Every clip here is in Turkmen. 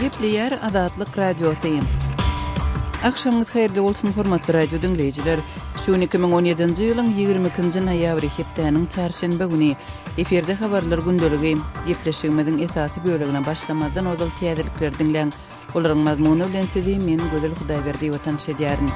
Gepleyer Azatlyk Radiosyň. Akşamyňyz haýyrly bolsun hormatly radio dinleýijiler. Şu 2017-nji ýylyň 22-nji noýabry hepdeniň çarşembe güni eferde habarlar gündöligi gepleşigimiziň esasy bölegine başlamadan odal täzelikler dinleň. Olaryň mazmuny bilen sizi men Gözel Hudaýberdi watan şedýärin.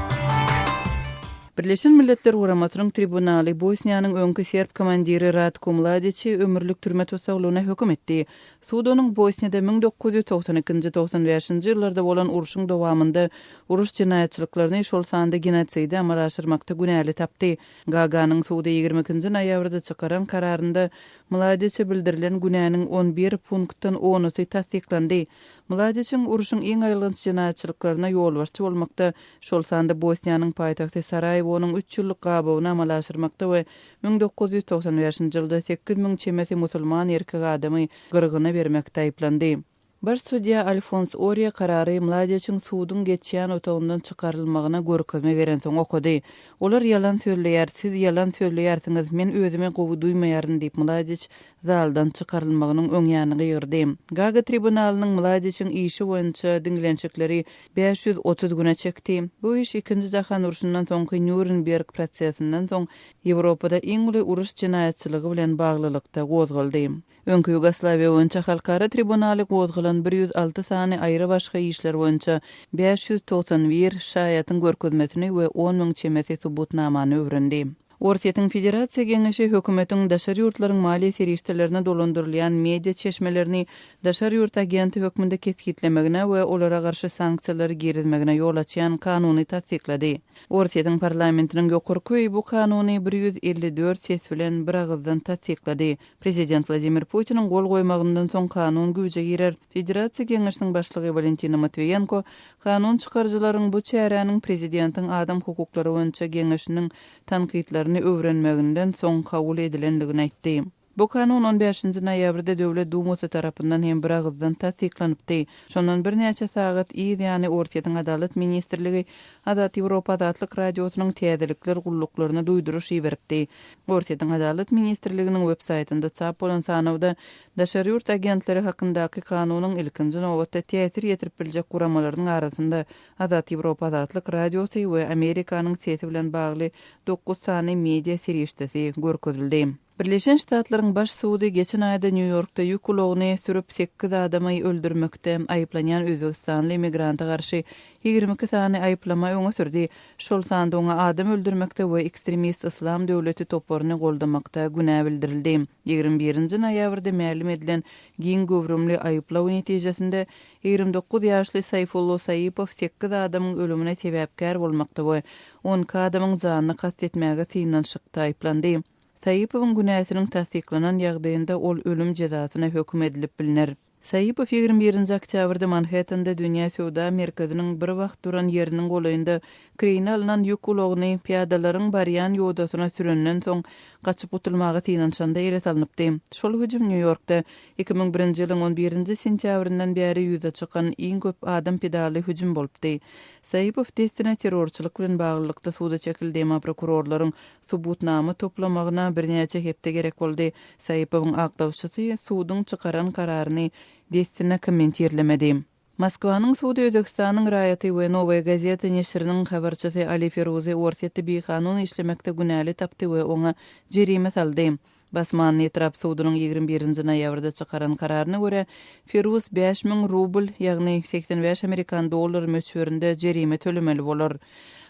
Birleşen Milletler Guramatynyň tribunaly Bosniýanyň öňkü Serb komandiri Ratko Mladiçi ömürlük türme tutsagylygyna hökm etdi. Suud onuň Bosniýada 1992-95-nji ýyllarda bolan uruşyň dowamında uruş jinaýatçylyklaryny şol sanda genotsid amal aşyrmakda günäli tapdy. Gaganyň Suuda 22-nji noýabrda çykaran kararynda Mladiçe bildirilen günäniň 11 punktdan 10-sy tasdiklandy. Mladiçiň uruşyň iň aýlynç jinaýatçylyklaryna ýolbaşçy bolmakda şol sanda Bosniýanyň paýtagty Sarajewo'nyň 3 ýyllyk gabawyny amal aşyrmakda we 1995-nji ýylda 8000 çemesi musulman erkek adamy gyrgyna bermekde aýplandy. Baş судья Alfons Oria karary Mladiçiň suudun geçýän otagyndan çykarylmagyna görkezme beren soň okudy. Olar yalan söýleýär, siz yalan söýleýärsiňiz, men özüme gowy duýmaýaryn diýip Mladiç zaldan çykarylmagynyň öňýanyny ýyrdy. Gaga tribunalynyň Mladiçiň işi boýunça dinlençikleri 530 güne çekdi. Bu iş 2-nji jahan uruşundan soňky Nürnberg prosesinden soň Ýewropada iň uly uruş jinaýatçylygy bilen baglylykda gozgaldy. Öňkü Ýugoslawiýa boýunça halkara tribunaly gozgalan 106 sany aýry başga işler boýunça 591 şaýatyň görkezmesini we 10.000 çemesi subutnamany öwrendi. Orsiýetiň Federasiýa Geňeşi hökümetiň daşary ýurtlaryň maliýe serişdelerine dolandyrylýan media çeşmelerini daşary ýurt agenti hökmünde keskitlemegine we olara garşy sanksiýalary gerizmegine ýol açýan kanuny tasdiklady. Orsiýetiň parlamentiniň ýokurky bu kanuny 154 ses bilen bir agızdan tasdiklady. Prezident Vladimir Putiniň gol goýmagyndan soň kanun güýje girer. Federasiýa Geňeşiniň başlygy Valentina Matviyenko kanun çykarjylaryň bu çäräniň prezidentiň adam hukuklary boýunça Geňeşiniň tanqidlaryny öwrenmeginden soň kabul edilendigini aýtdy. Bu kanun 15-nji noýabrda Döwlet Dumasy tarapyndan hem bir agızdan tasdiklanypdy. Şondan bir näçe sagat ýani Orsiýetiň Adalet ministrligi Azat Ýewropa Azatlyk radiosynyň täzelikler gulluklaryny duýduruş ýeripdi. Orsiýetiň Adalet ministrliginiň web saýtynda çap bolan sanawda daşary ýurt agentleri hakyndaky kanunyň ilkinji nowatda täsir ýetirip biljek guramalarynyň arasynda Azat Ýewropa Azatlyk radiosy we Amerikanyň sesi bilen bagly 9 sany media serişdesi görkezildi. Birleşen Ştatlaryň baş suudy geçen aýda New Yorkda ýük ulogyny sürüp 8 adamy öldürmekde aýplanýan Özbekistanly emigranta garşy 22 sany aýplama öňe sürdi. Şol sanda oňa adam öldürmekde we ekstremist islam döwleti toplaryny goldamakda günä bildirildi. 21-nji noýabrda ma'lum edilen giň gowrumly aýplaw netijesinde 29 ýaşly Sayfullo Saipov 8 adamyň ölümine sebäpkär bolmakda we 10 adamyň janyny kast etmäge synanşykda aýplandy. Sayıpov'un günäsiniň tasdiklanan ýagdaýynda ol ölüm jezasyna hökm edilip bilinir. Sayipov 21-nji oktýabrda Manhattan'da Dünýä Söwda merkeziniň bir wagt duran ýeriniň golaýynda kirine alynan ýük ulogyny piýadalaryň barýan ýodasyna sürenden soň gaçyp gutulmagy synanşanda ele salynpdy. Şol hüjüm New Yorkda 2001-nji ýylyň 11-nji sentýabryndan bäri ýüze çykan iň köp adam pedagly hüjüm bolupdy. Sayipov destine terrorçylyk bilen baglylykda suda çekildi, ama prokurorlaryň subutnamy toplamagyna birnäçe hepde gerek boldy. Sayipowyň aklawçysy sudyň çykaran kararyny destine kommentirlemedi. Moskwanyň Suudi Özbekistanyň raýaty we Nowy Gazeta neşriniň habarçysy Ali Feruzi Orsiýetde bir kanun işlemekde günäli tapdy we oňa jerime saldy. Basmanyň etrap suudynyň 21-nji noýabrda çykaran kararyna görä Feruz 5000 rubl, ýagny 85 Amerikan dollary möçberinde jerime tölemeli bolar.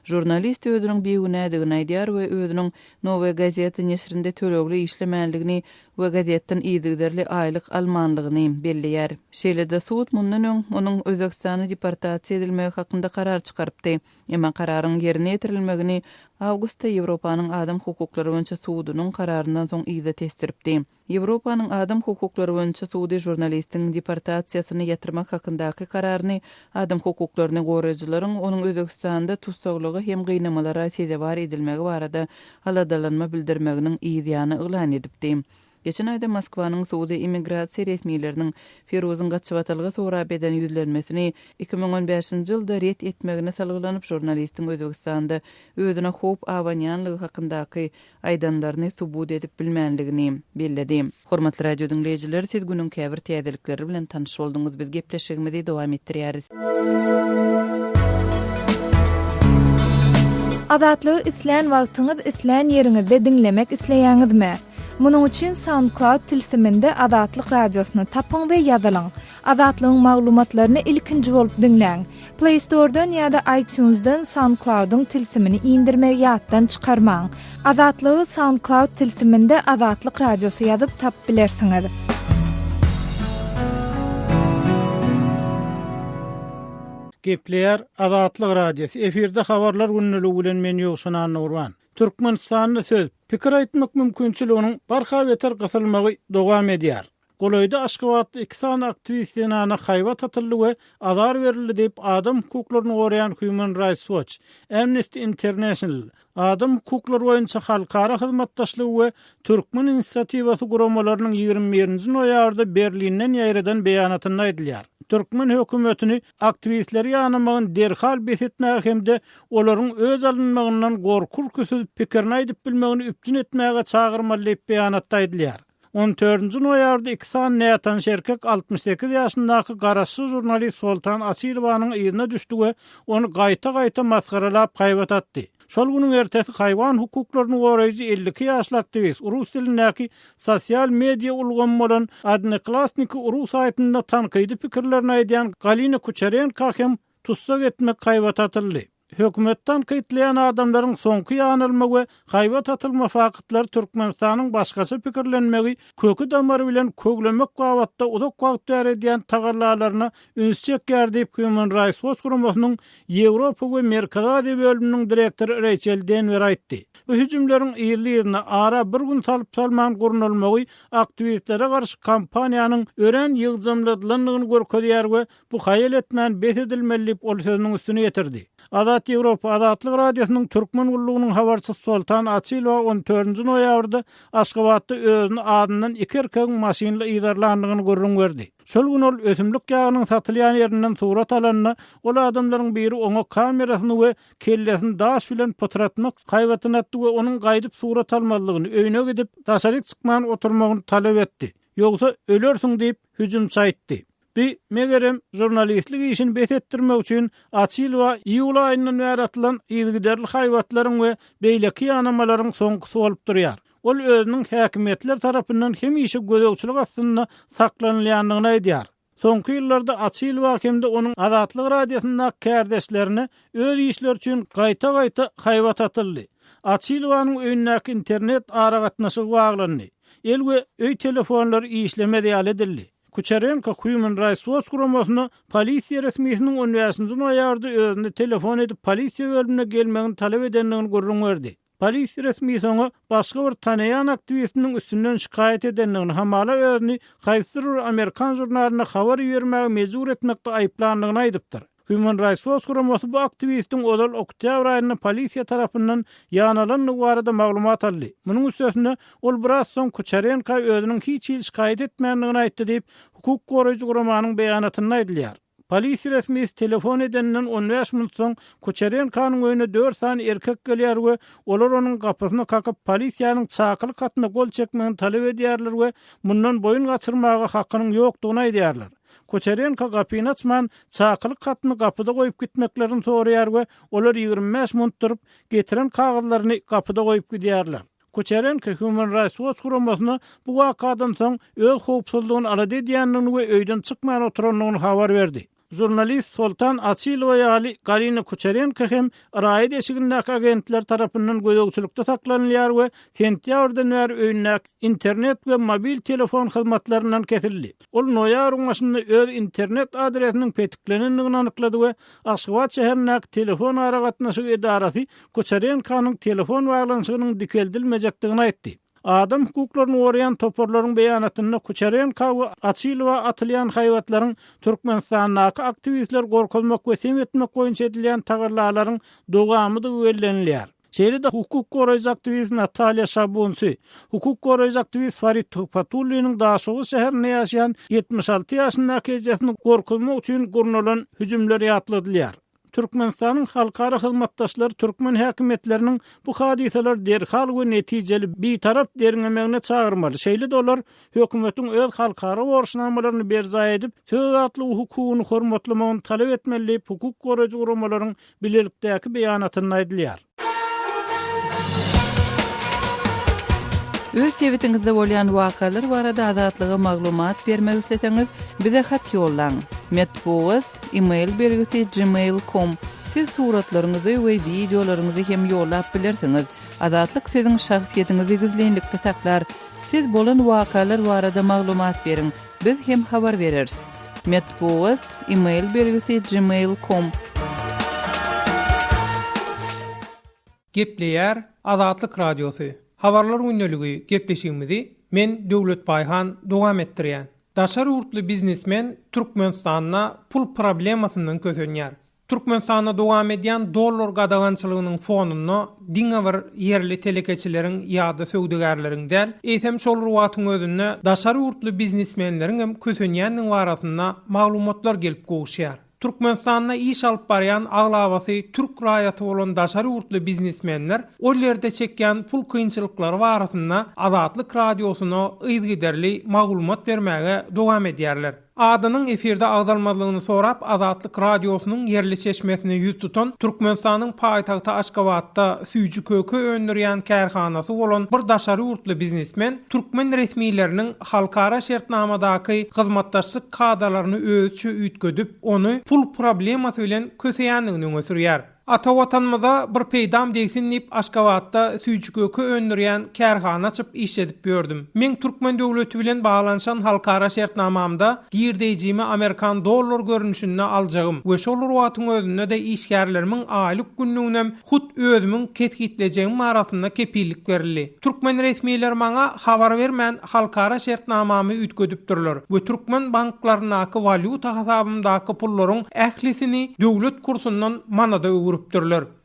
Jurnalist özüniň beýgünädigini aýdýar we özüniň Nowy Gazeta neşrinde tölegli işlemänligini we gazetden ýygyderli aýlyk almanlygyny belliýär. Şeýle-de suud mundan öň onuň Özbekistana deportasiýa edilmegi hakynda karar çykarypdy. Emma kararyň ýerine ýetirilmegini awgustda Ýewropanyň adam hukuklary boýunça suudynyň kararyndan soň ýyza testiripdi. Ýewropanyň adam hukuklary boýunça suudy jurnalistiň deportasiýasyny ýatyrmak hakyndaky kararyny adam hukuklaryny goraýjylaryň onuň Özbekistanda tutsaklygy hem gynamalara sezebar edilmegi barada aladalanma bildirmeginiň ýyzyany ýylan edipdi. Geçen ayda Moskvanyň Suudi immigrasiýa resmiýetleriniň Firuzun Gaçywatalga sonra beden ýüzlenmesini 2015-nji ýylda ret etmegine salgylanyp jurnalistiň Özbekistanda özüne hop awanýanlygy hakyndaky aýdanlaryny subut edip bilmänligini belledi. Hormatly radio dinleýijiler, siz günüň käbir täzelikleri bilen tanyş bolduňyz. Biz gepleşigimizi dowam etdirýäris. Adatlygy isleýän wagtyňyz isleýän ýeriňizde dinlemek isleýäňizmi? Munuň üçin SoundCloud tilsiminde Adatlyk radiosyny tapyň we ýazylyň. Adatlygyň maglumatlaryny ilkinji bolup dinleň. Play Store'dan ýa-da iTunes'dan SoundCloud'un tilsimini indirmegi ýatdan çykarmaň. Adatlygy SoundCloud tilsiminde Adatlyk radiosy ýazyp tap bilersiňiz. Gepleýär Adatlyk radiosu. Efirde habarlar günnüligi bilen men Ýogsun Nurwan. Türkmenistanyň söz pikir aýtmak mümkinçiliginiň barha beter gysylmagy dowam edýär. Goloýda Aşgabatda 2 san aktivistlerine haýwat atyldy we azar berildi diýip adam hukuklaryny goraýan Human Rights Watch, Amnesty International, adam hukuklary boýunça halkara hyzmatdaşlygy we Türkmen inisiatiwasy guramalarynyň 21-nji noýabrda Berlinden ýaýradan beýanatyny aýdylýar. Türkmen hökümetini aktivistleri ýanamagyň derhal besetmäge hemde olaryň öz alynmagyndan gorkur küsüp pikirini aýdyp bilmegini üpjün etmäge çagyrmaly diýip beýanatda aýdylýar. 14-nji noýabrda 2 san nätan şerkek 68 ýaşyndaky garaşy jurnalist Soltan Asylowanyň ýerine düşdi we onu gaýta maskaralap haýwat atdy. Şol günüň ertesi haýwan hukuklaryny goraýjy 52 ýaşly aktivist Urus dilindäki sosial media ulgamy bolan Odnoklassniki Urus saýtynda tanqydy pikirlerini aýdýan Galina Kucharenko hem tutsak etmek haýwat atyldy. Hökümetden kayıtlayan adamların sonky ýanylma we haýwat atylma fakytlary Türkmenistanyň başgaça pikirlenmegi kökü damary bilen köglemek wagtda uzak wagt edýän tagarlalaryna ünsçek gerdip Human Rights Watch guramasynyň Ýewropa we Merkez Aziýa bölüminiň direktory Rachel Denver aýtdy. Bu hüjümleriň ýerlerine ara bir gün salyp salman gurnulmagy aktivistlere garşy kampaniýanyň ören ýygdamladylygyny görkezýär we bu haýal etmän besedilmeli ol sözüniň üstüne ýetirdi. Adat Ýewropa Adatlyk radiosynyň türkmen ullugynyň habarçysy Soltan Asylow 14-nji noýabrda Aşgabatda özüniň adyndan 2 erkegiň maşynly ýydarlandygyny görüň berdi. Şol gün ol ösümlik ýagynyň satylýan ýerinden surat alanyna ol adamlaryň biri oňa kamerasyny we kellesini daş bilen potratmak haýwatyny atdy we onuň gaýdyp surat almalygyny öýüne gidip daşaryk çykman oturmagyny talap etdi. Ýogsa ölersiň diýip hüjüm saýtdy. Bir megerem jurnalistlik işini besetdirmek üçin Asylowa iýul aýyndan bäri atylan ýygyderli haýwatlaryň we beýleki ýanamalaryň soňkysy bolup durýar. Ol özüniň häkimetler tarapyndan hem işi gözegçilik astyna saklanylýanlygyny aýdýar. Soňky ýyllarda Asylowa hemde onuň Adatlyk radiosyna kärdeşlerine öz işler üçin gaýta haýwat atyldy. Asylowyň öýündäki internet aragatnaşygy baglandy. El we öý telefonlary işlemedi ýaly edildi. Kucharenko Human Rights Watch guramasyny polisiýa resmiýetiniň 15-nji noýabrda özüne telefon edip polisiýa bölümine gelmegini talap edenligini görüň berdi. Polisiýa resmiýeti başga bir tanaýan aktivistiniň üstünden şikaýet edenligini hamala özüni haýsy Amerikan jurnalyna habar bermäge mejbur etmekde aýplandygyny aýdypdyr. Human Rights Watch guramasy bu aktivistin odal oktyabr aýyna polisiýa tarapyndan ýanalanyny barada maglumat aldy. Munyň üstüne ol biraz soň Kucharenko özüniň hiç şikaýet etmänligini aýtdy diýip hukuk goraýjy guramanyň beýanatyny aýdylýar. Polisiýa resmiýeti telefon edenden 15 minut soň Kucharenko'nun öýüne 4 san erkek gelýär we olar onuň gapysyna kakyp polisiýanyň çakyly katyna gol çekmegini talap edýärler we mundan boyun gaçyrmaga hakynyň ýokdugyny aýdýarlar. Kucharenko gapyny açman çakyly katyny gapyda goýup gitmeklerini soraýar we olar 25 minut durup getiren kagazlaryny gapyda goýup gidýärler. Kucharenko Human Rights Watch guramasyna bu wakadan soň öz howpsuzlygyny alady diýenligini we öýden çykmaýan oturanlygyny habar berdi. Jurnalist Soltan Asylow ýaly Galina Kucharenko hem raýat eşigindäki agentler tarapyndan gözegçilikde saklanýar we sentýabrdan bäri öýündäki internet we mobil telefon hyzmatlaryndan kesildi. Ol noýabr başynda öz internet adresiniň petiklenenligini anyklady we Aşgabat şäherindäki telefon aragatnaşygy edarasy Kucharenko'nun telefon baglanyşynyň dikeldilmejekdigini aýtdy. Adam hukuklaryny goraýan toporlaryň beýanatyna Kucharenko we Asylowa atylýan haýwatlaryň Türkmenistandaky aktivistler gorkulmak we sem etmek boýunça edilýän tagarlalaryň dowamy da bellenilýär. Şeýle-de hukuk goraýjy aktivist Natalya Şabunsi, hukuk goraýjy aktivist Farid Topatulynyň Daşoğlu şäherinde ýaşaýan 76 ýaşyndaky ejesini gorkutmak üçin gurnulan hüjümler ýatladylar. Türkmenistanyň halkara hyzmatdaşlary türkmen häkimetleriniň bu hadiseler derhal we netijeli bir-tarap deriňemegine çağırmaly. Şeýle-de olar hökümetiň öz halkara borçnamalaryny berza edip, söz atly hukugyny hormatlamagyny talap etmeli, hukuk goraýjy guramalaryň bilelikdäki beýanatyny aýdylýar. Öz sevitingizde bolýan wakalar barada azatlyga maglumat bermek isleseňiz, bize hat ýollaň. Metbuat email bergisi gmail.com. Siz suratlaryňyzy we videolaryňyzy hem ýollap bilersiňiz. Azatlyk siziň şahsiýetiňizi gizlenlikde saklar. Siz bolan wakalar barada maglumat beriň. Biz hem habar bereriz. Metbuat email bergisi gmail.com. Gepleýär Azatlyk radiosu. Habarlar günneligi gepleşigimizi men Döwlet Baýhan dowam etdirýän. Daşar urtly biznesmen Türkmenistanyna pul problemasynyň kösenýär. Türkmenistanyna dowam edýän dollar gadagançylygynyň fonuny diňe bir yerli telekeçileriň ýa-da söwdegärleriň del, eýsem şol ruwatyň özünde daşar urtly biznesmenleriň hem kösenýäniň barasynda maglumatlar gelip gowşýar. Türkmenistanyna iş alyp barýan aglabasy Türk raýaty bolan daşary urtly biznesmenler o ýerde çekýän pul kynçylyklary barasynda Azatlyk radiosyna ýygyderli maglumat bermäge dowam edýärler. Adynyň efirde agdalmalygyny sorap Azatlyk radiosynyň yerli çeşmesini ýüz tutan Türkmenistanyň paýtagty Aşgabatda süýjü kökü öndürýän kärhanasy bolan bir daşary urtly biznesmen türkmen resmiýetleriniň halkara şertnamadaky hyzmatdaşlyk kadrlaryny özçe üýtgedip onu pul problemasy bilen köseýändigini öňe sürýär. Ata watanymyza bir peýdam degsin dip Aşgabatda süýjü kökü öndürýän kärhana açyp iş edip gördüm. Men Türkmen döwleti bilen baglanyşan halkara şertnamamda girdejimi Amerikan dollar görünüşinde aljagym we şol ruwatyň özünde de işgärlerimiň aýlyk günlügünem hut özümiň ketgitlejegim arasynda kepillik berildi. Türkmen resmiýetleri maňa habar bermän halkara şertnamamy üýtgedipdirler we türkmen banklarynaky valyuta hasabymdaky pullaryň ählisini döwlet kursundan manada öwüripdirler.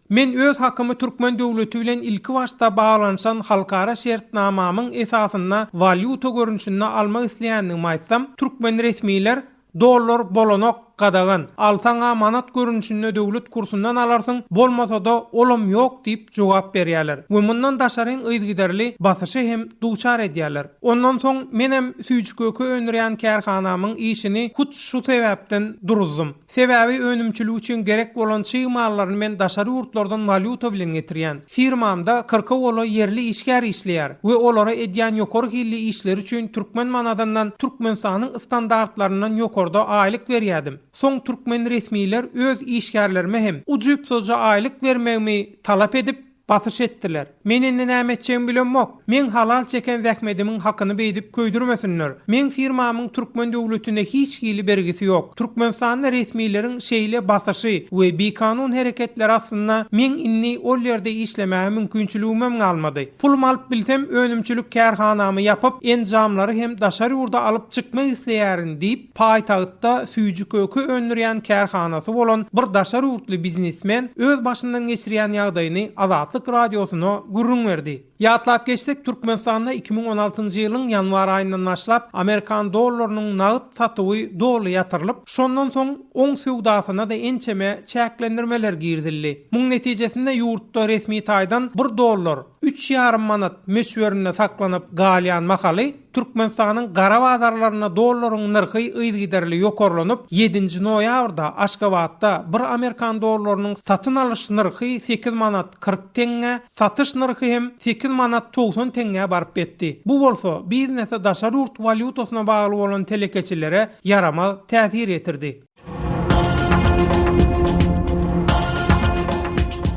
Men öz hakymy Türkmen döwleti bilen ilki başda baglanyşan halkara şertnamamyň esasynda valyuta görünüşinde almak isleýändigimi aýtsam, türkmen resmiýetler dollar bolanok gadagan alsaňa manat görünüşinde döwlet kursundan alarsyň, bolmasa-da olam ýok diýip jogap berýärler. We mundan daşaryň ýygyderli basyşy hem duçar edýärler. Ondan soň men hem süýjü kökü öndürýän kärhanamyň işini hut şu sebäpden duruzdum. Sebäbi önümçülük üçin gerek bolan çyýmallaryny men daşary urtlardan valyuta bilen getirýän. Firmamda 40 ola yerli işgär işleýär we olara edýän ýokary hilli işler üçin türkmen manadandan Türkmenistanyň standartlarynyň ýokarda aýlyk berýärdim. Soň türkmen resmiýetler öz işgärlerime hem ujup soja aýlyk bermegimi talap edip batyş etdiler. Meni näme etjegimi bilenmok. Men halal çeken zähmedimiň hakyny beýdip köýdürmesinler. Men firmamyň türkmen döwletine hiç gili bergisi ýok. Türkmenistanyň resmiýetleriň şeýle basyşy we bekanun hereketleri aslynda men inni ol ýerde işlemäge mümkinçiligim galmady. Pul alyp bilsem önümçülük kärhanamy ýapyp enjamlary hem daşary urda alyp çykmak isleýärin diýip paýtagtda süýjü kökü öndürýän kärhanasy bolan bir daşary urtly biznesmen öz başyndan geçirýän ýagdaýyny Azatlyk radiosuna gurrun verdi. Ýatlap geçdik, Türkmenistanda 2016-njy ýylyň ýanwar aýyndan başlap Amerikan dollarynyň nagyt satywy dolu ýatyrylyp, şondan soň oň söwdasyna da ençeme çäklendirmeler girdildi. Muň netijesinde ýurtda resmi taýdan 1 dollar 3,5 manat meşwerine saklanyp galýan mahaly Türkmenistanyň gara bazarlaryna dollaryň narhy ýygyderli ýokarlanyp 7-nji noýabrda Aşgabatda bir Amerikan dollarynyň satyn alyş narhy 8 manat 40 tenge, satış narhy hem 8 manat 90 tenge baryp betdi. Bu bolsa biznese daşary urt valyutasyna bagly bolan telekeçilere ýarama täsir etirdi.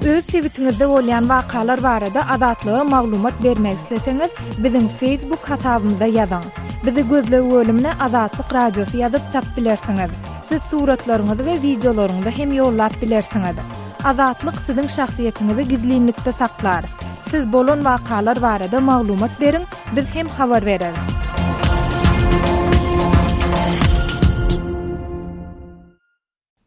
Öz sevitingizde bolýan wakalar barada azatlyga maglumat bermek isleseňiz, biziň Facebook hasabymyza ýazyň. Bizi gözlegi bölümine Azatlyk radiosu ýazyp tap bilersiňiz. Siz suratlaryňyzy we videolaryňyzy hem ýollap bilersiňiz. Azatlyk siziň şahsiýetinizi gizlinlikde saklar. Siz bolan wakalar barada maglumat beriň, biz hem habar bereriz.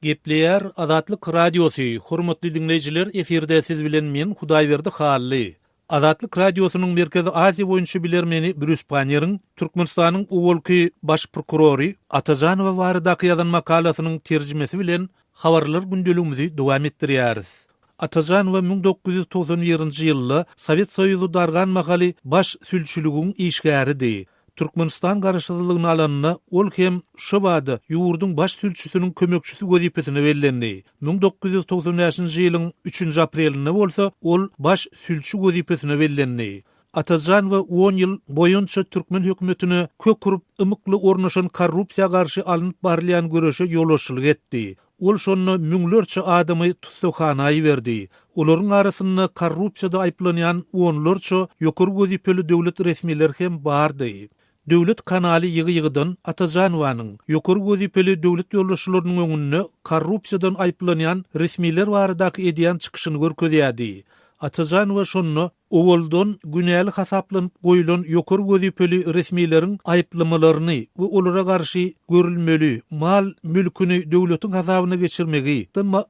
Gepleýär Azatlyk Radiosu, hormatly dinleýijiler, eferde siz bilen men Hudaýberdi Hally. Azatlyk Radiosunyň Merkezi Aziýa boýunça bilermeni Brüs Panyeriň Türkmenistanyň owalky baş prokurory Atazanowa baradaky ýazan makalasynyň terjimesi bilen habarlar gündeligimizi dowam etdirýäris. Atazanowa 1991-nji ýylda Sowet Soýuzy dargan makaly baş sülçülügiň işgäridi. Türkmenistan garaşsyzlygyny alanyna ol hem şo bada ýurdun baş sülçüsiniň kömekçisi wezipesine bellendi. 1995-nji ýylyň 3-nji aprelinde bolsa ol baş sülçü wezipesine bellendi. Atazanowa 10 ýyl boýunça Türkmen hökümetine kökurup ymykly ornaşan korrupsiýa garşy alınıp barlayan görüşe ýoluşçylyk etdi. Ol şonu müňlerçe adamy tutsakhanaýa berdi. Olaryň arasynda korrupsiýada aýplanýan onlarça ýokary wezipeli döwlet resmiler hem bardy. Döwlet kanaly ýygy-ýygydan Atajanowanyň ýokary wezipeli döwlet ýoldaşlarynyň öňünde korrupsiýadan aýplanýan resmiler baradaky edýän çykyşyny görkezýärdi. Atazanowa şonu owaldan günäli hasaplanyp goýulan ýokary wezipeli resmilerin aýplamalaryny we olara garşy görülmeli mal mülküni döwletiň hasabyna geçirmegi,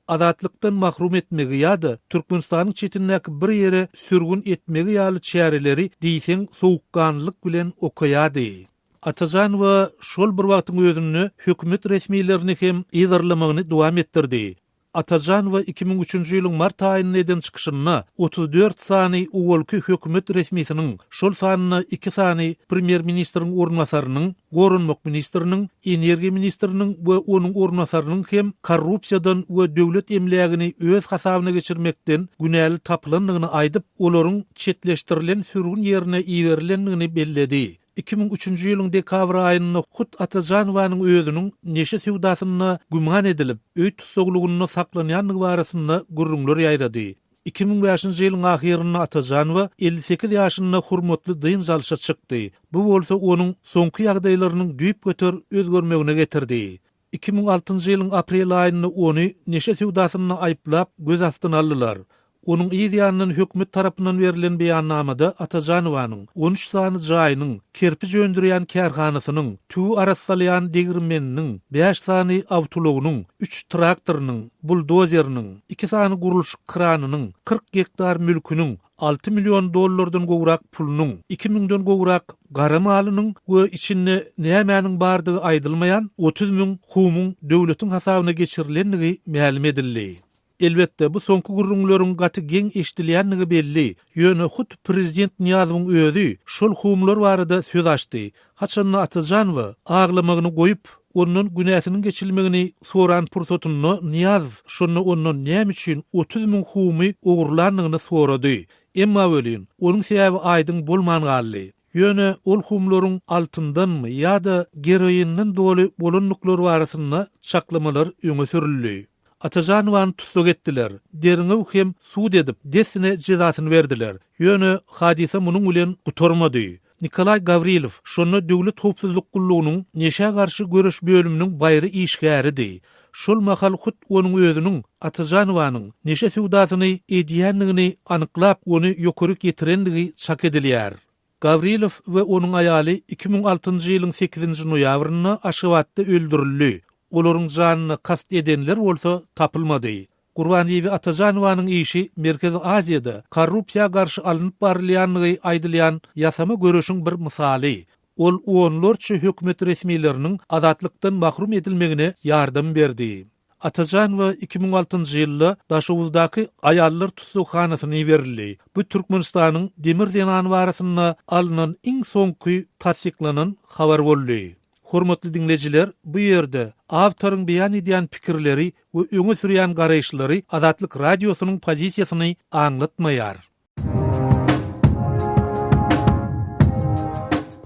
azatlykdan mahrum etmegi ýa-da Türkmenistanyň çetinäki bir ýere sürgün etmegi ýaly çäreleri diýseň sowukkanlyk bilen okaýady. Atazanowa şol bir wagtyň özüni hökümet resmilerini hem ýazarlamagyny dowam etdirdi. Atazanowa 2003-nji ýylyň mart aýynyň eden çykyşyna 34 sany owalky hökümet resmisiniň, şol sanyna 2 sany premier ministriň ornwasarynyň, gorunmak ministriniň, energiýa ministriniň we onuň ornwasarynyň hem korrupsiýadan we döwlet emlegini öz hasabyna geçirmekden günäli tapylandygyny aýdyp, olaryň çetleşdirilen sürgün ýerine iýerilendigini belledi. 2003-nji ýylyň dekabr aýynda Hut Atajanowanyň özüniň neşe sewdasyna güman edilip, öý tutsaglygyny saklanýanlygy barasynda gurrunlar ýaýrady. 2005-nji ýylyň ahyrynda Atajanowa 58 ýaşynda hurmatly dyn jalşa çykdy. Bu bolsa onuň soňky ýagdaýlarynyň düýp göter özgörmegine getirdi. 2006-njy ýylyň aprel aýynda ony neşe sewdasyna aýplap göz astyna aldylar. Onun ýa-da hökümet tarapyndan berilen beýannamada Atajanowanyň 13 sany jaýynyň, kerpiç öndürýän kärhanasynyň, tüw arassalyan degirmeniniň, 5 sany awtologynyň, 3 traktorynyň, buldozeriniň, 2 sany guruluş kranynyň, 40 hektar mülküniň, 6 milyon dollardan gowrak pulunyň, 2000den gowrak gara malynyň we içinde nämäniň bardygy aýdylmaýan 30 000 humyň döwletiň hasabyna geçirilenligi ma'lum edildi. Elbette bu soňky gurrunlaryň gaty geň eşdilýänligi belli. Ýöne hut prezident Niýazowyň özü şol humlar barada söz açdy. Haçanna Atajanowa aglamagyny goýup, onun günäsiniň geçilmegini soran pursatyny Niýazow şonu ondan näme üçin 30 000 humy ogurlandygyny sorady. Emma welin, onuň sebäbi aýdyň bolman galdy. Ýöne ol humlaryň altyndanmy ýa-da geroinden doly bolanlyklary barasynda çaklamalar öňe sürildi. Atajanowany tutsuk etdiler. Derine hem suud edip desine cezasyny berdiler. Ýöne hadisa munyň bilen gutarmady. Nikolay Gavrilov şonu döwlet howpsuzlyk gullugynyň neşe garşy görüş bölüminiň baýry işgäridi. Şol mahal hut onuň özüniň Atajanowanyň neşe sewdasyny edýänligini anyklap ony ýokary getirendigi çak edilýär. Gavrilov we onuň aýaly 2006-njy ýylyň 8-nji noýabrynda Aşgabatda öldürildi. Olaryň janyny kast edenler bolsa tapylmady. Gurbaniýew Atajanowanyň işi Merkezi Aziýada korrupsiýa garşy alınıp barylýanlygy aýdylýan ýasama görüşiň bir misaly. Ol onlarça hökümet resmileriniň azatlykdan mahrum edilmegine ýardam berdi. Atajanowa 2006-njy ýylda Daşowuzdaky aýallar tutsakhanasyna berildi. Bu Türkmenistanyň demir zenany barasynda alynan iň soňky tasdiklanan habar boldy. Hormatly dinleyijiler, bu ýerde awtoryň beýan edýän pikirleri we öňe sürýän garaýşlary Azatlyk Radiosynyň pozisiýasyny aňlatmaýar.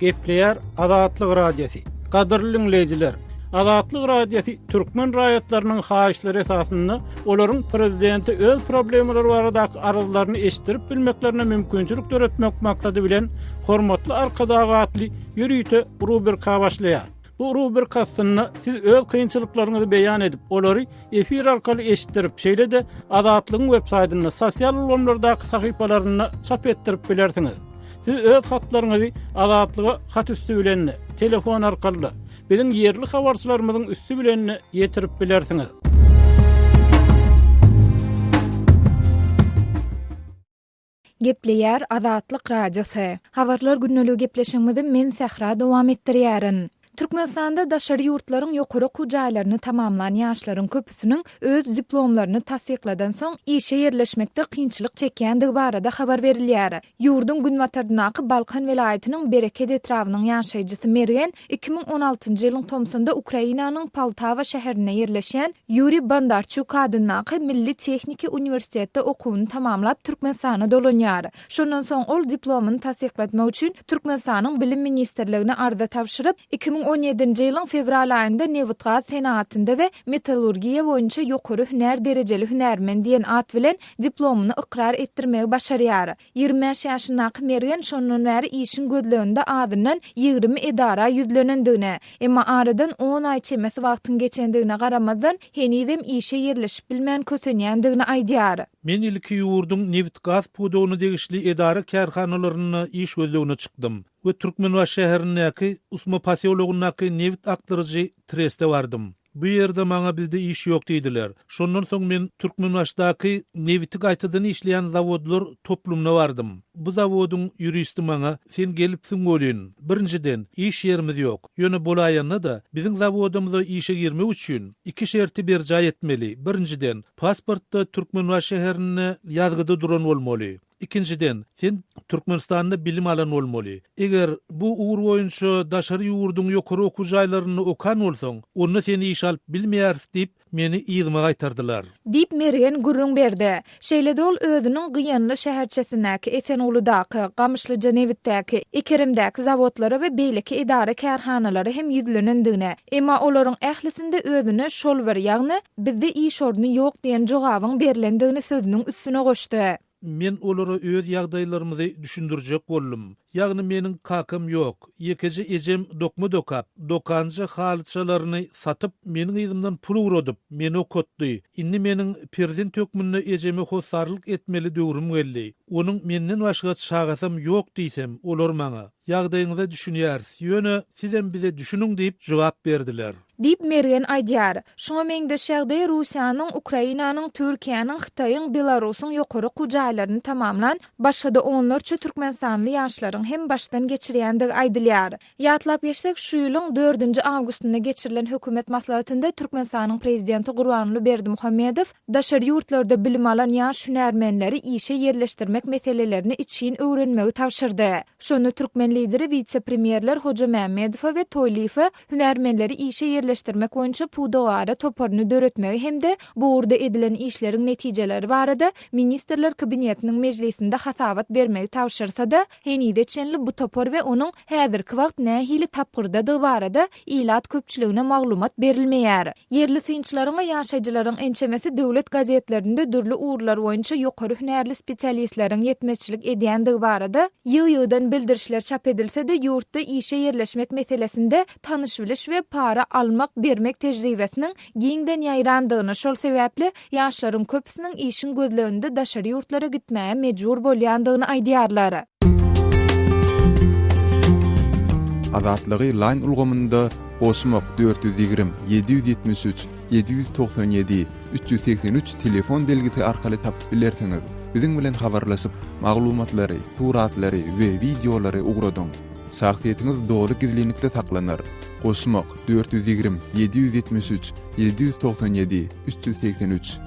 Gepleýär Azatlyk Radiosu. Gadyrly dinleyijiler, Azatlyk Radiosu türkmen raýatlarynyň haýyşlary esasynda olaryň prezidenti öz problemleri baradaky arzularyny eşdirip bilmeklerine mümkinçilik töretmek maksady bilen hormatly arkadagatly ýürüýte rubrika başlaýar. Bu rubrikasyny siz öz kynçylyklaryňyzy beýan edip, olary efir arkaly eşitdirip, şeýle de Azatlygyň web saýtyna, sosial ulamlardaky sahypalaryna çap etdirip bilersiňiz. Siz öz hatlaryňyzy Azatlyga hat üstü bilen telefon arkaly biziň ýerli habarçylarymyzyň üstü bilen ýetirip bilersiňiz. Gepleýär Azatlyk Radiosu. Habarlar günnäli gepleşigimizi men Sahra dowam etdirýärin. Türkmenistanda daşary ýurtlaryň ýokary kujaýlaryny tamamlanan ýaşlaryň köpüsiniň öz diplomlaryny tasdikladan soň işe ýerleşmekde kynçylyk çekýändigi barada habar berilýär. Ýurdun Günwatardynaky Balkan welaýatynyň Bereket etrawynyň ýaşaýjysy Mergen 2016-njy ýylyň tomsunda Ukrainanyň Poltava şäherine ýerleşen Yuri Bondarchuk adynaky Milli Tehnika Uniwersitetinde okuwyny tamamlap Türkmenistana dolanýar. Şondan soň ol diplomyny tasdiklatmak üçin Türkmenistanyň bilim ministrligine arza tapşyryp 2017-nji ýylyň fevral aýynda Newtgaz senatynda we metallurgiýa boýunça ýokary hünär derejeli hünärmen diýen at bilen diplomuny ikrar etdirmegi başarýar. 25 ýaşyndaky Mergen şondan bäri işin gözleginde adynyň 20 edara ýüzlenendigine, emma aradan 10 aý çemesi wagtyň geçendigine garamadan henizem işe ýerleşip bilmän kösenýändigini aýdýar. Men ilki ýurdun Newtgaz pudowyna degişli edara kärhanalaryna iş gözlegine çykdym. Ve Türkmenbaş şäherindäki Usma Pasyologunaky neft aktarıcı treste bardım. Bu ýerde maňa bizde iş ýok diýdiler. Şondan soň men Türkmenbaşdaky nefti gaýtadan işleýän zawodlar toplumuna bardym. Bu zawodyň ýuristi maňa sen gelipsiň bolýan. Birinciden iş ýerimiz ýok. Ýöne bolaýanda da biziň zawodymyza işe girmek üçin iki şerti berja etmeli. Birinciden pasportda Türkmenbaş şäherine ýazgyda duran bolmaly. İkinciden, sen Türkmenistanda bilim alan olmaly. Eger bu uğur boýunça daşary ýurdun ýokary okujaýlaryny okan bolsaň, onda seni iş alyp bilmeýärsiz diýip meni ýygyma gaýtardylar. Dip Mergen gurrun berdi. Şeýledol özüniň Gyýanly şäherçesindäki Esenuludaky, Gamyşlyja Newitdäki, Ekerimdäki zawodlary we beýleki edara kärhanalary hem ýüzlenendigine, emma olaryň ählisinde özüne şol bir ýagny bizde iş orduny ýok diýen jogabyň berilendigini sözüniň üstüne goşdy. Men olara öz ýagdaýlarymyzy düşündirjek boldum. Ýagny meniň kakam ýok. Ýekeji ejem dokma dokap, dokanjy halyçalaryny satyp meniň ýzymdan pul ugradyp, meni okutdy. Indi meniň perzent tökmünde ejeme hosarlyk etmeli döwrüm geldi. Onuň menden başga şagasam ýok diýsem, olar maňa ýagdaýyňyza düşünýärsiz. Ýöne sizem bize düşünüň diýip jogap berdiler. Dip Mergen aýdýar. Şoňa meňde şägde Russiýanyň, Ukrainanyň, Türkiýanyň, Hytaýyň, Belarusyň ýokary kujaýlaryny tamamlan, başga da onlarça Türkmenistanly ýaşlaryň hem başdan geçirýändigi aýdylýar. Ýatlap geçsek, şu ýylyň 4-nji awgustynda geçirilen hökümet maslahatynda Türkmenistanyň prezidenti Gurbanly Berdimuhammedow daşary ýurtlarda bilim alan ýaş hünärmenleri işe ýerleşdirmek meselelerini için öwrenmegi tapşyrdy. Şonu Türkmen lideri vice-premierler Hoca Mämmedow we Toýlifa hünärmenleri işe ýerleşdirmek boýunça pudowara toparyny döretmegi hemde bu urda edilen işleriň netijeleri barada ministrler kabinetiniň mejlisinde hasabat bermegi tapşyrsa da henide bu topar we onuň häzirki wagt nähili tapgyrdadygy barada ilat köpçüligine maglumat berilmeýär. Yerli synçylaryň we ýaşaýjylaryň ençemesi döwlet gazetlerinde dürli uğurlar boýunça ýokary hünärli spesialistleriň ýetmezçilik edýändigi barada ýyl-ýyldan bildirişler çap edilse-de ýurtda işe ýerleşmek meselesinde tanış biliş we para almak bermek tejribesiniň giňden ýaýrandygyny, şol sebäpli ýaşlaryň köpüsiniň işin gözleginde daşary ýurtlara gitmäge mejbur bolýandygyny aýdýarlar. Azatlygy line ulgamynda Osmok 420 773 797 383 telefon belgisi arkaly tapyp bilersiňiz. Biziň bilen habarlaşyp maglumatlary, suratlary we videolary ugradyň. Şahsiýetiniz dogry gizlilikde saklanır. Osmok 420 773 797 383.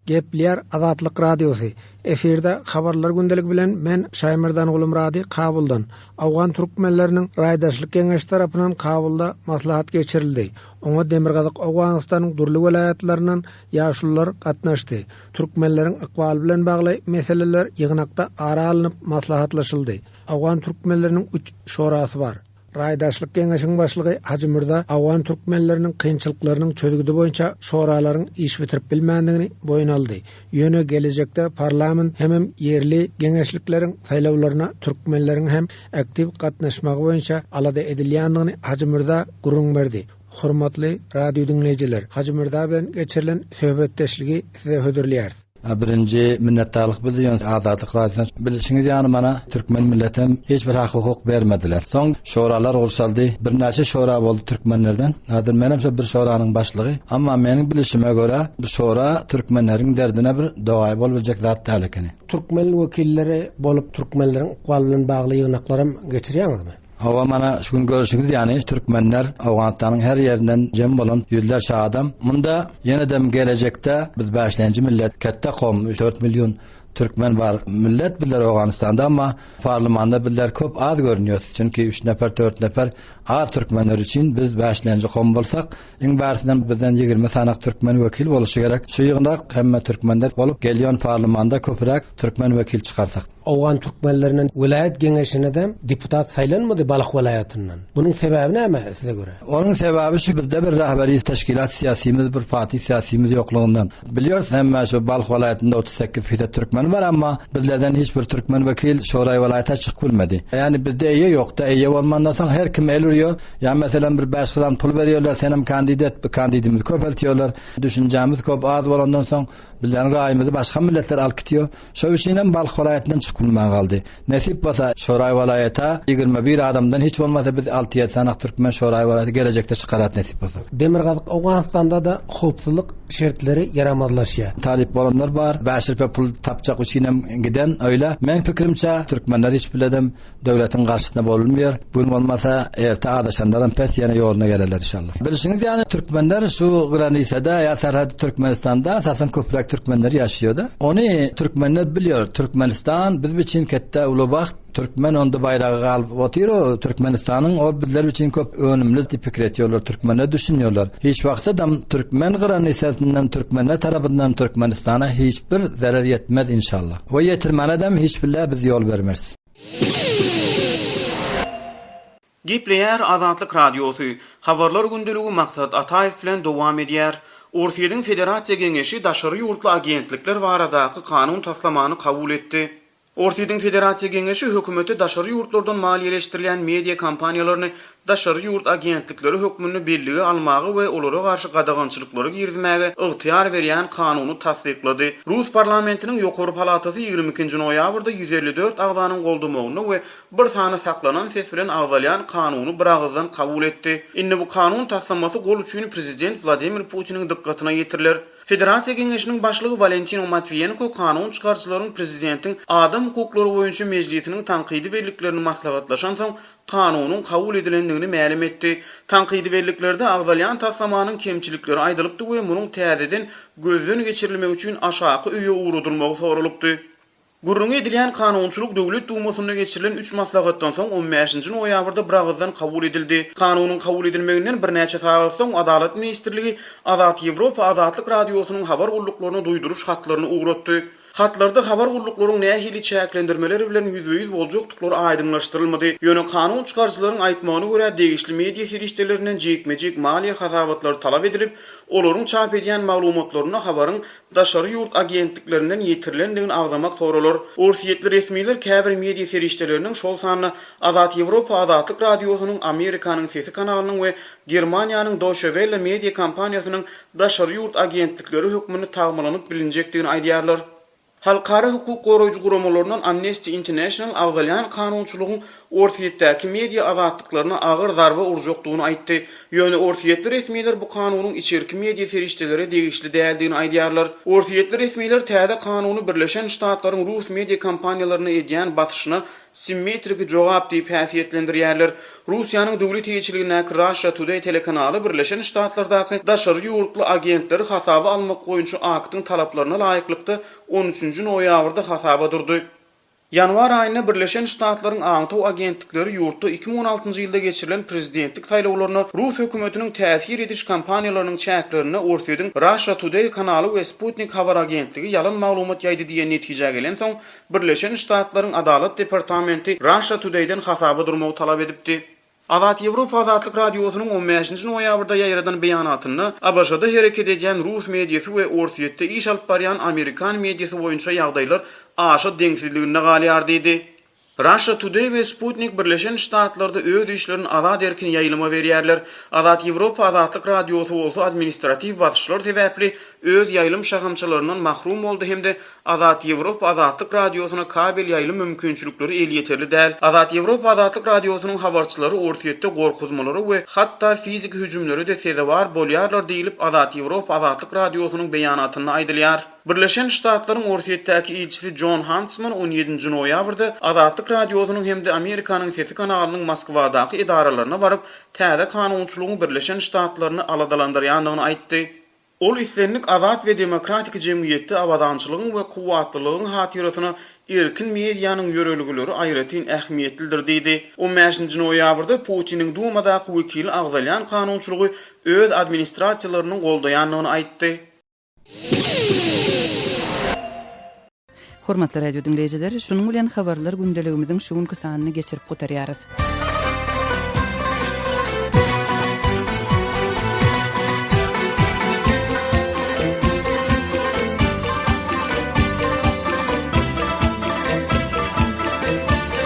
Gepleýär Azatlyk Radiosu. Eferde habarlar gündelik bilen men Şaýmyrdan Gulumrady Kabuldan. Awgan türkmenleriniň raýdaşlyk kengeşi tarapyndan Kabulda maslahat geçirildi. Oňa Demirgazyk Awganystanyň durly welaýatlarynyň ýaşullar gatnaşdy. Türkmenleriň ykbaly bilen bagly meseleler ýygnakda ara alınıp maslahatlaşyldy. Awgan türkmenleriniň 3 şorasy bar. Raýdaşlyk kengeşiň başlygy Hacı Mürda awgan türkmenleriniň kynçylyklarynyň çözgüdi boýunça şoralaryň iş bitirip bilmändigini boýun aldy. Ýöne gelecekde parlament hem yerli kengeşlikleriň saýlawlaryna türkmenleriň hem aktiv gatnaşmagy boýunça alada edilýändigini Hacı Mürda gurrun berdi. Hormatly radio dinleyijiler, Hacı Mürda bilen geçirilen söhbetdeşligi size hödürleýär. Birinci minnettarlyk bildiren Azatlyk Radiosyna bilişiňiz ýany mana türkmen milletem hiç bir hak hukuk bermediler. Soň şoralar urşaldy. Bir näçe şora boldy türkmenlerden. Hazır menemçe bir şoranyň başlygy. Amma meniň bilişime görä bu şora türkmenleriň derdine bir dogaý boljak zat däl ekeni. Türkmen wekilleri bolup türkmenleriň ukal bilen bagly ýygnaklaryň geçirýäňizmi? Hawa mana şu gün görüşüňiz ýani türkmenler Awganistanyň her ýerinden jem bolan ýüzlerçe adam. Munda ýene-dem gelecekde biz başlanjy millet katta gowm 4 milyon Türkmen var. Millet bilir Awganistanda ama parlamentda bilir köp az görünýär. Çünki 3 nefer 4 nefer az Türkmenler için biz başlanjy gowm bolsak, iň barsydan bizden 20 sanak Türkmen wekil boluşy gerek. Şu ýygynda hemme Türkmenler bolup gelýän parlamentda köpürek Türkmen wekil çykarsak. Awgan türkmenlerinden vilayet geňeşine de deputat saýlanmady Balyk vilayatyndan. Bunyň sebebi näme size göre? Onun sebebi şu bizde bir rahberi teşkilat siyasimiz bir parti siyasimiz ýoklugyňdan. Bilýärs hemme şu Balyk vilayatynda 38% Türkmen var ama bizlerden hiçbir Türkmen wekil şoray vilayata çykyp bilmedi. Yani bizde eýe ýokda, eýe bolmandan soň her kim elurýar. Ya mesela bir 5 gram pul berýärler, senem kandidat, bu kandidimiz köp eltýärler. Düşünjämiz köp az bolandan soň bizleriň raýymyzy başga milletler alyp gitýär. Şo üçin Balyk vilayatyndan çykyp bilmän galdy. Nesip bolsa şoray vilayata 21 adamdan hiç bolmasa biz 6-7 sanak Türkmen şoray vilayata gelecekde çykarat nesip bolsa. Demirgazyk Awganistanda da howpsuzlyk şertleri yaramazlaşýar. Talip bolanlar bar, 5 rupiýa pul tapjak üçin giden öýle. Men pikirimçe Türkmenler hiç biledem döwletiň garşysynda bolmaýar. Bu bolmasa erte adaşanlaryň pes ýene ýoluna gelerler inşallah. Bilişiňiz ýani Türkmenler şu Granysada ýa Serhat Türkmenistanda asasan köprek Türkmenler ýaşaýardy. Ony Türkmenler bilýär. Türkmenistan biz için katta ulubaq Türkmen onda bayrağı alıp oturuyor. Türkmenistanyň o bizler için köp önümlü fikir etýärler. Türkmenler düşünýärler. Hiç wagtda da Türkmen Granysyndan Türkmenler tarapyndan Türkmenistana hiçbir zarar yetmez inşallah. O yetirmene dem hiç bile biz yol vermez. Gepleýär Azatlyk Radiosy. Habarlar gündeligi Maksat Ataýew bilen dowam edýär. Orsiýanyň Federasiýa Geňeşi daşary ýurtly agentlikler baradaky kanun taslamany kabul etdi. Orsiýanyň Federasiýa Geňeşi hökümeti daşary ýurtlardan maliýeleşdirilen media kampaniýalaryny daşary ýurt agentlikleri hökmüni birligi almagy we olara garşy gadagançylyklary girdimäge ygtyar berýän kanuny tasdiklady. Rus parlamentiniň ýokary palatasy 22-nji noýabrda 154 agzanyň goldamagyny we bir sany saklanan ses bilen agzalýan kanuny bir agzdan kabul etdi. Indi bu kanun taslamasy gol üçin prezident Vladimir Putiniň dikkatyna ýetiriler. Federasiýa Geňeşiniň başlygy Valentin Matviyenko kanun çykarçylaryň prezidentiň adam hukuklary boýunça meclisiniň tanqidi berliklerini maslahatlaşan soň kanunyň kabul edilendigini ma'lum etdi. Tanqidi berliklerde agzalýan taslamanyň kemçilikleri aýdylypdy we munyň täzeden gözden geçirilmek üçin aşağı öýe uğrudylmagy soralypdy. Gurrun edilen kanunçuluk döwlet dumasyna geçirilen 3 maslahatdan soň 15-nji noýabrda bir agzdan kabul edildi. Kanunyň kabul edilmeginden bir näçe saat soň Adalet ministrligi Azat Ýewropa Azatlyk Radiosynyň habar ulluklarına duýduruş hatlaryny uğratdy. Hatlarda habar ulluklarının nähili çäklendirmeleri bilen %100 boljakdyklary aýdynlaşdyrylmady. Ýöne kanun çykarjylaryň aýtmagyna görä degişli media hirişdelerinden jekmejek maliýe hasabatlary talap edilip, olaryň çap edýän maglumatlaryna habaryň daşary ýurt agentliklerinden ýetirilendigini agzamak soralar. Orsiýetli resmiler käbir media hirişdeleriniň şol sanyny Azat Ýewropa Azatlyk Radiosynyň Amerikanyň sesi kanalynyň we Germaniýanyň Deutsche Welle media kampaniýasynyň daşary ýurt agentlikleri hökmüni tagmylanyp bilinjekdigini aýdýarlar. Halkara hukuk goraýjy guramalaryndan Amnesty International agzalýan kanunçylygyň orsiýetdäki media azatlyklaryna agyr zarba urjakdygyny aýtdy. Ýöne orsiýetli resmiler bu kanunyň içerki media ferişdeleri degişli däldigini aýdýarlar. Orsiýetli resmiler täze kanuny Birleşen Ştatlaryň Rus media kampaniýalaryna edýän basyşyna simmetrik jogap diýip häsiýetlendirýärler. Russiýanyň döwlet ýeçiligine Russia Today telekanaly Birleşen Ştatlardaky daşary ýurtly agentleri hasaba almak boýunça aktyň talaplaryna laýyklykda 13-nji noýabrda hasaba durdy. Yanvar aýyna Birleşen Ştatlaryň aňtaw agentlikleri ýurtda 2016-njy ýylda geçirilen prezidentlik saýlawlaryna Rus hökümetiniň täsir ediş kampaniýalarynyň çäklerini ortaýdyň Russia Today kanaly we Sputnik habar agentligi ýalan maglumat ýaýdy diýen netije gelen soň Birleşen Ştatlaryň Adalet departamenti Russia Today'den hasaba durmagy talap edipdi. Azat Ýewropa Azatlyk Radiosynyň 15-nji noýabrda ýaýradan beýanatyny ABŞ-da hereket edýän Rus mediýasy we orsiýetde iş alyp barýan Amerikan mediýasy boýunça ýagdaýlar aşy deňsizligine galýar diýdi. Russia Today we Sputnik Birleşen Ştatlarda öz işlerini azat erkin ýaýlama berýärler. Azat Ýewropa Azatlyk Radiosy bolsa administrativ basyşlar sebäpli öz ýaýlym şahamçylaryndan mahrum boldy hemde Azat Ýewropa Azatlyk radiosyna kabel ýaýlym mümkinçilikleri el ýeterli däl. Azat Ýewropa Azatlyk radiosynyň habarçylary ortaýetde gorkuzmalary we hatda fizik hüjümleri de sezewar bolýarlar diýilip Azat Ýewropa Azatlyk radiosynyň beýanatyny aýdylýar. Birleşen Ştatlaryň ortaýetdäki elçisi John Huntsman 17-nji noýabrda Azatlyk radiosynyň hemde Amerikanyň Sesi kanalynyň Moskwadaky idaralaryna baryp täze kanunçylygyň Birleşen Ştatlaryny aladalandyrýandygyny aýtdy. Ol islenlik azat ve demokratik jemgyýetde awadançylygyň we kuwatlylygyň hatyratyna erkin mediýanyň ýöreligleri aýratyn ähmiýetlidir diýdi. O 5-nji noýabrda Putiniň Dumadaky wekili agzalyan kanunçylygy öz administrasiýalarynyň goldaýanlygyny aýtdy. Hormatly radio dinleýijiler, şunuň bilen habarlar gündeligimiziň şu günkü sanyny geçirip gotarýarys.